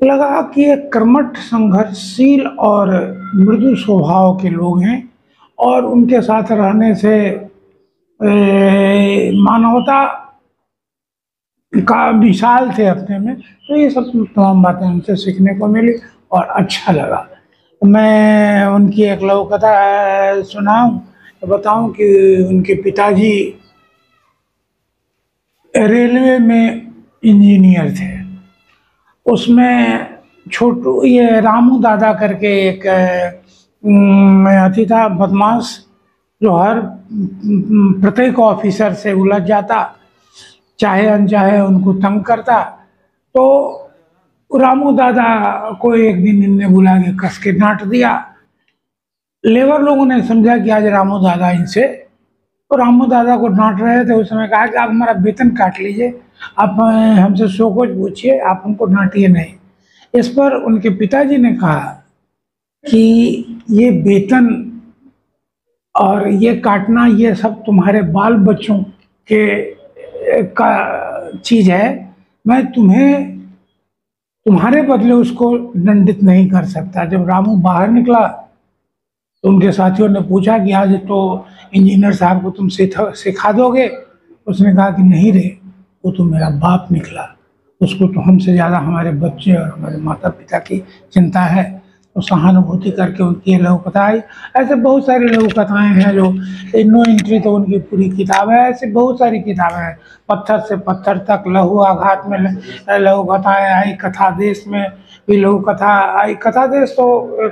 लगा कि ये कर्मठ, संघर्षशील और मृदु स्वभाव के लोग हैं और उनके साथ रहने से मानवता का मिसाल थे अपने में। तो ये सब तमाम बातें उनसे सीखने को मिली और अच्छा लगा। मैं उनकी एक लघु कथा सुनाऊं तो बताऊं कि उनके पिताजी रेलवे में इंजीनियर थे। उसमें छोटू ये रामू दादा करके एक अति था बदमाश, जो हर प्रत्येक ऑफिसर से उलझ जाता, चाहे अनचाहे उनको तंग करता। तो रामू दादा को एक दिन इनने बुला के कस के डांट दिया। लेबर लोगों ने समझा कि आज रामू दादा इनसे, तो रामू दादा को डांट रहे थे। उसने कहा कि आप हमारा वेतन काट लीजिए, आप हमसे सो कुछ पूछिए, आप हमको डांटिए नहीं। इस पर उनके पिताजी ने कहा कि ये वेतन और ये काटना ये सब तुम्हारे बाल बच्चों के का चीज है, मैं तुम्हें तुम्हारे बदले उसको दंडित नहीं कर सकता। जब रामू बाहर निकला तो उनके साथियों ने पूछा कि आज तो इंजीनियर साहब को तुम सिखा दोगे? उसने कहा कि नहीं रे, वो तो मेरा बाप निकला, उसको तो हमसे ज़्यादा हमारे बच्चे और हमारे माता पिता की चिंता है। तो सहानुभूति करके उनकी लघु कथा आई। ऐसे बहुत सारी लघु कथाएँ हैं जो नो एंट्री तो उनकी पूरी किताब है। ऐसे बहुत सारी किताबें हैं, पत्थर से पत्थर तक, लघु आघात में लघु कथाएँ आई, कथा देश में भी लघु कथा आई। कथा देश तो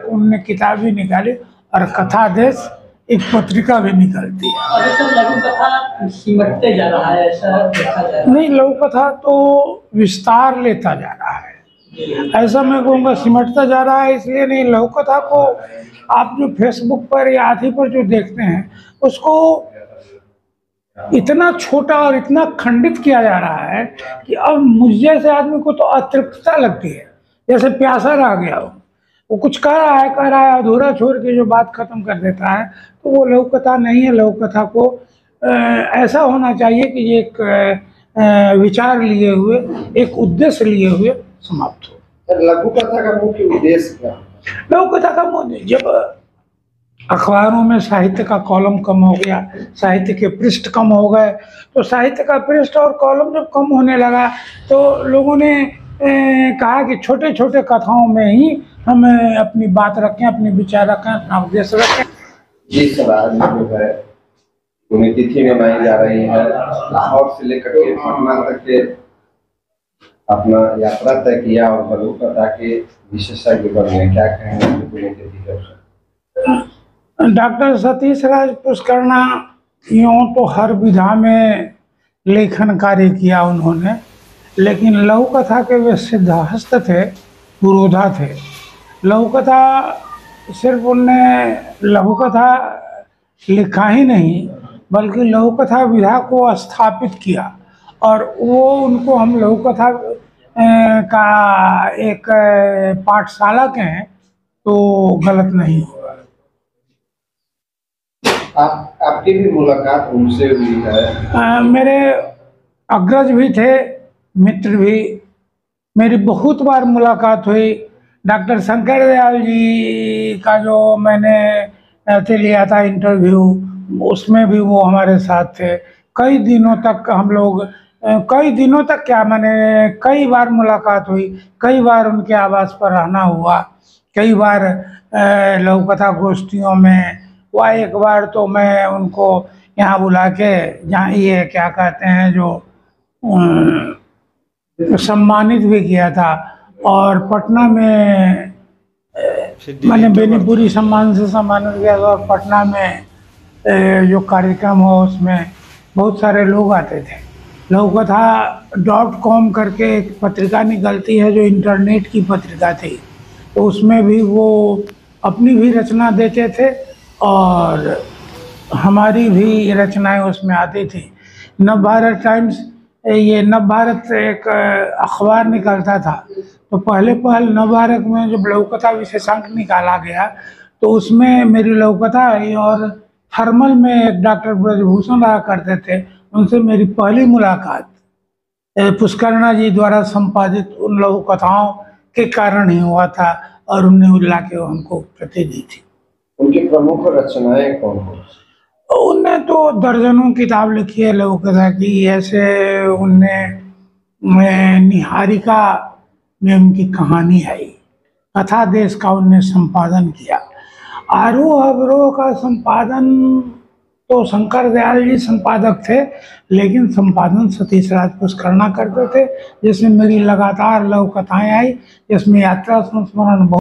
उनने किताब भी निकाली और कथा देश एक पत्रिका भी निकलती है। अभी तो लघु कथा सिमटते जा रहा है, ऐसा देखा जाए? नहीं, लघु कथा तो विस्तार लेता जा रहा है, ऐसा मैं कहूँगा सिमटता जा रहा है। इसलिए नहीं, लघु कथा को आप जो फेसबुक पर या आदि पर जो देखते हैं उसको इतना छोटा और इतना खंडित किया जा रहा है कि अब मुझ जैसे आदमी को तो अतृप्तता लगती है, जैसे प्यासा रह गया हो। वो कुछ कह रहा है अधूरा छोड़ के जो बात खत्म कर देता है, तो वो लघु कथा नहीं है। लघु कथा को ऐसा होना चाहिए कि ये एक विचार लिए हुए, एक उद्देश्य लिए हुए समाप्त हो। लघु कथा का मुख्य उद्देश्य क्या? लघु कथा का मुद्दे, जब अखबारों में साहित्य का कॉलम कम हो गया, साहित्य के पृष्ठ कम हो गए, तो साहित्य का पृष्ठ और कॉलम जब कम होने लगा तो लोगों ने कहा कि छोटे छोटे कथाओं में ही हम अपनी बात रखें, अपने विचार रखें, अपना उद्देश्य रखें। जिस राज्य जो है पुण्यतिथि में मनाई जा रही है, लाहौर से लेकर के पटना तक के अपना यात्रा तय किया और लघु कथा के विशेषज्ञ बने, क्या कहेंगे पुण्यतिथि के अवसर? डॉक्टर सतीश राज पुष्करणा यूँ तो हर विधा में लेखन कार्य किया उन्होंने, लेकिन लघु कथा के वे सिद्धहस्त थे, पुरोधा थे। लघु कथा सिर्फ उनने लघु कथा लिखा ही नहीं, बल्कि लघु कथा विधा को स्थापित किया, और वो उनको हम लघु कथा का एक पाठशाला के हैं तो गलत नहीं होगा। आपकी भी मुलाकात उनसे हुई है? मेरे अग्रज भी थे, मित्र भी, मेरी बहुत बार मुलाकात हुई। डॉक्टर शंकर दयाल जी का जो मैंने लिया था इंटरव्यू, उसमें भी वो हमारे साथ थे। कई दिनों तक हम लोग, कई दिनों तक क्या, मैंने कई बार मुलाकात हुई, कई बार उनके आवास पर रहना हुआ, कई बार लघु कथा गोष्ठियों में हुआ। एक बार तो मैं उनको यहाँ बुला के, जहाँ ये क्या कहते हैं जो सम्मानित भी किया था, और पटना में मैंने बेनीपुरी सम्मान से सम्मानित किया था, और पटना में जो कार्यक्रम हो उसमें बहुत सारे लोग आते थे। लघुकथा.com करके एक पत्रिका निकलती है जो इंटरनेट की पत्रिका थी, तो उसमें भी वो अपनी भी रचना देते थे और हमारी भी रचनाएं उसमें आती थी। नवभारत टाइम्स, ये नवभारत एक अखबार निकलता था, तो पहले नवभारत में जब लघुकथा विशेषांक निकाला गया तो उसमें मेरी लघुकथा आई, और थर्मल में एक डॉक्टर ब्रजभूषण रहा करते थे, उनसे मेरी पहली मुलाकात पुष्करणा जी द्वारा संपादित उन लघु कथाओं के कारण ही हुआ था और उन्हें उल्ला के हमको प्रति दी थी। उनकी प्रमुख रचनाएं कौन कौन सी? उनने तो दर्जनों किताब लिखी है लोक कथा की। ऐसे उनने निहारिका में उनकी कहानी है, कथा देश का उनने संपादन किया। आरोह अवरोह का संपादन तो शंकर दयाल जी संपादक थे, लेकिन संपादन सतीश राज पुष्करणा करते थे, जिसमें मेरी लगातार लघु कथाएं आई, जिसमें यात्रा संस्मरण